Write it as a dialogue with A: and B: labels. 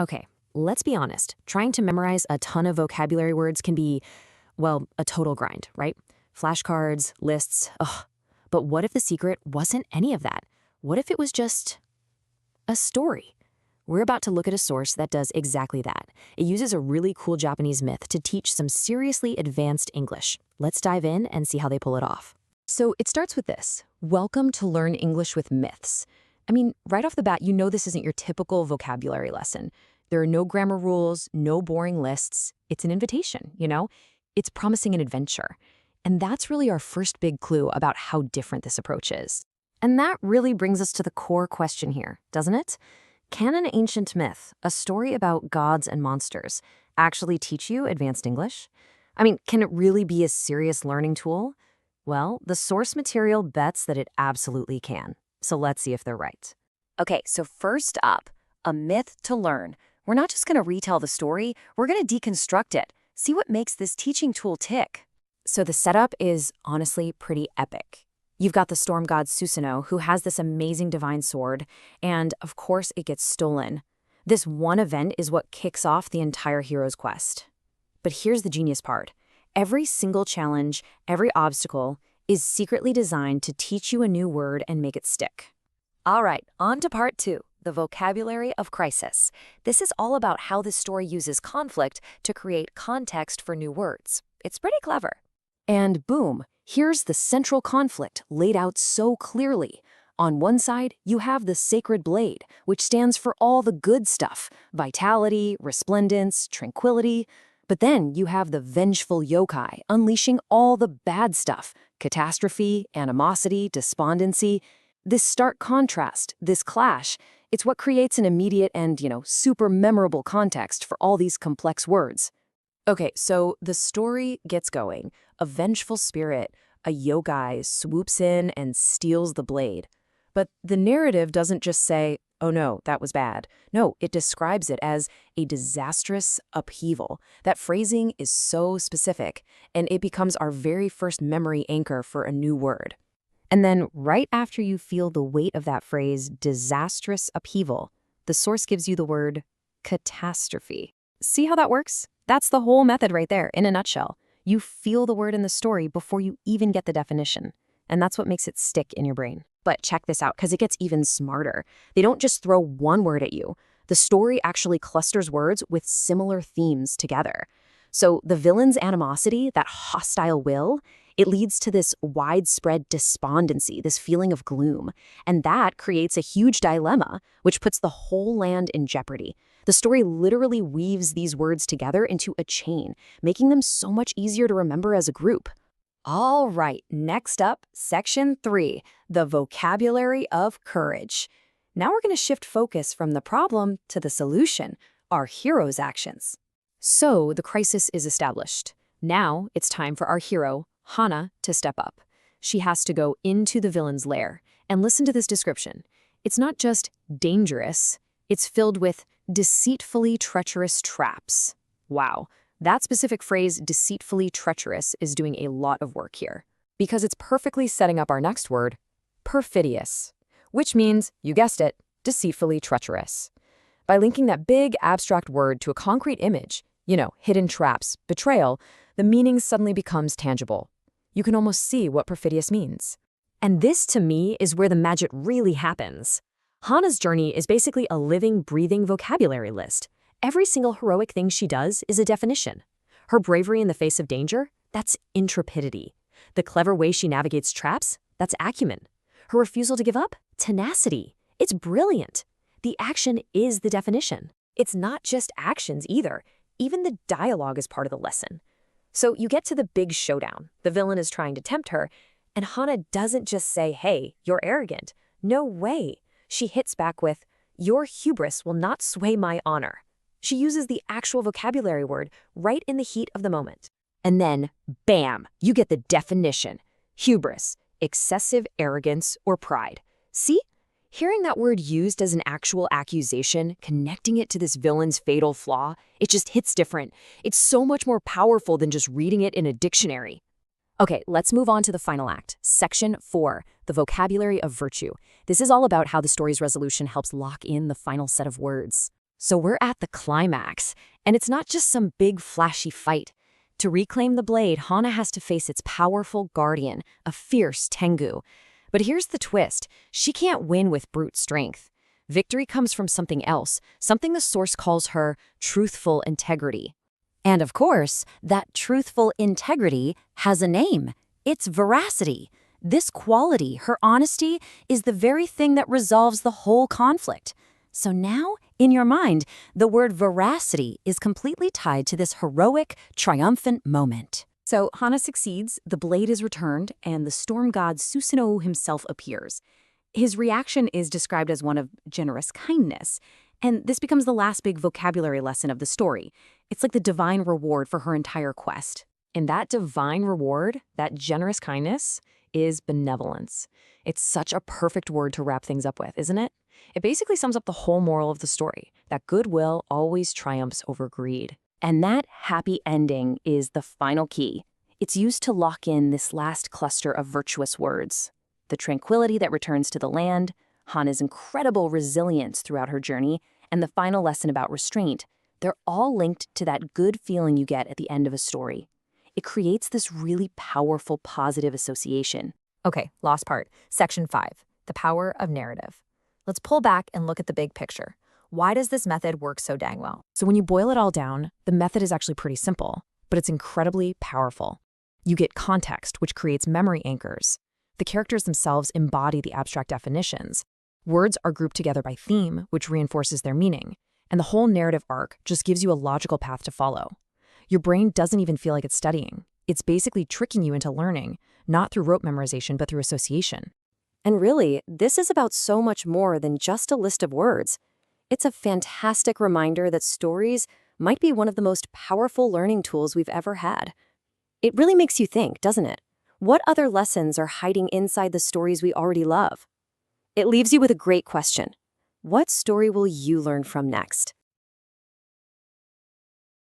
A: Okay, let's be honest. Trying to memorize a ton of vocabulary words can be, well, a total grind, right? Flashcards, lists, ugh. But what if the secret wasn't any of that? What if it was just a story? We're about to look at a source that does exactly that. It uses a really cool Japanese myth to teach some seriously advanced English. Let's dive in and see how they pull it off. So it starts with this. Welcome to Learn English with Myths. I mean, right off the bat, you know this isn't your typical vocabulary lesson. There are no grammar rules, no boring lists. It's an invitation, you know? It's promising an adventure. And that's really our first big clue about how different this approach is. And that really brings us to the core question here, doesn't it? Can an ancient myth, a story about gods and monsters, actually teach you advanced English? I mean, can it really be a serious learning tool? Well, the source material bets that it absolutely can. So let's see if they're right.
B: Okay, so first up, a myth to learn. We're not just going to retell the story, we're going to deconstruct it. See what makes this teaching tool tick.
A: So the setup is honestly pretty epic. You've got the storm god Susanoo, who has this amazing divine sword, and of course it gets stolen. This one event is what kicks off the entire hero's quest. But here's the genius part. Every single challenge, every obstacle, is secretly designed to teach you a new word and make it stick.
B: All right, on to part 2, the vocabulary of crisis. This is all about how this story uses conflict to create context for new words. It's pretty clever.
A: And boom, here's the central conflict laid out so clearly. On one side, you have the sacred blade, which stands for all the good stuff, vitality, resplendence, tranquility. But then you have the vengeful yokai, unleashing all the bad stuff, catastrophe, animosity, despondency. This stark contrast, this clash, it's what creates an immediate and, super memorable context for all these complex words. Okay, so the story gets going. A vengeful spirit, a yokai, swoops in and steals the blade. But the narrative doesn't just say, oh no, that was bad. No, it describes it as a disastrous upheaval. That phrasing is so specific, and it becomes our very first memory anchor for a new word. And then right after you feel the weight of that phrase, disastrous upheaval, the source gives you the word catastrophe. See how that works? That's the whole method right there, in a nutshell. You feel the word in the story before you even get the definition. And that's what makes it stick in your brain. But check this out, because it gets even smarter. They don't just throw one word at you. The story actually clusters words with similar themes together. So the villain's animosity, that hostile will, it leads to this widespread despondency, this feeling of gloom. And that creates a huge dilemma, which puts the whole land in jeopardy. The story literally weaves these words together into a chain, making them so much easier to remember as a group. All right, next up, section 3, the vocabulary of courage. Now we're going to shift focus from the problem to the solution, our hero's actions. So the crisis is established. Now it's time for our hero, Hana, to step up. She has to go into the villain's lair. And listen to this description. It's not just dangerous, it's filled with deceitfully treacherous traps. Wow. That specific phrase, deceitfully treacherous, is doing a lot of work here, because it's perfectly setting up our next word, perfidious, which means, you guessed it, deceitfully treacherous. By linking that big abstract word to a concrete image, hidden traps, betrayal, the meaning suddenly becomes tangible. You can almost see what perfidious means. And this, to me, is where the magic really happens. Hana's journey is basically a living, breathing vocabulary list. Every single heroic thing she does is a definition. Her bravery in the face of danger, that's intrepidity. The clever way she navigates traps, that's acumen. Her refusal to give up, tenacity. It's brilliant. The action is the definition. It's not just actions either. Even the dialogue is part of the lesson. So you get to the big showdown. The villain is trying to tempt her, and Hana doesn't just say, hey, you're arrogant. No way. She hits back with, your hubris will not sway my honor. She uses the actual vocabulary word right in the heat of the moment. And then, bam, you get the definition. Hubris, excessive arrogance or pride. See? Hearing that word used as an actual accusation, connecting it to this villain's fatal flaw, it just hits different. It's so much more powerful than just reading it in a dictionary. Okay, let's move on to the final act, section 4, the vocabulary of virtue. This is all about how the story's resolution helps lock in the final set of words.
B: So we're at the climax, and it's not just some big flashy fight. To reclaim the blade, Hana has to face its powerful guardian, a fierce Tengu. But here's the twist. She can't win with brute strength. Victory comes from something else, something the source calls her truthful integrity. And of course, that truthful integrity has a name. It's veracity. This quality, her honesty, is the very thing that resolves the whole conflict. So now, in your mind, the word veracity is completely tied to this heroic, triumphant moment. So Hana succeeds, the blade is returned, and the storm god Susanoo himself appears. His reaction is described as one of generous kindness, and this becomes the last big vocabulary lesson of the story. It's like the divine reward for her entire quest. And that divine reward, that generous kindness, is benevolence. It's such a perfect word to wrap things up with, isn't it? It basically sums up the whole moral of the story, that goodwill always triumphs over greed. And that happy ending is the final key. It's used to lock in this last cluster of virtuous words. The tranquility that returns to the land, Hana's incredible resilience throughout her journey, and the final lesson about restraint, they're all linked to that good feeling you get at the end of a story. It creates this really powerful positive association.
C: Okay, last part, section 5, the power of narrative. Let's pull back and look at the big picture. Why does this method work so dang well?
B: So when you boil it all down, the method is actually pretty simple, but it's incredibly powerful. You get context, which creates memory anchors. The characters themselves embody the abstract definitions. Words are grouped together by theme, which reinforces their meaning. And the whole narrative arc just gives you a logical path to follow. Your brain doesn't even feel like it's studying. It's basically tricking you into learning, not through rote memorization, but through association.
A: And really, this is about so much more than just a list of words. It's a fantastic reminder that stories might be one of the most powerful learning tools we've ever had. It really makes you think, doesn't it? What other lessons are hiding inside the stories we already love? It leaves you with a great question. What story will you learn from next?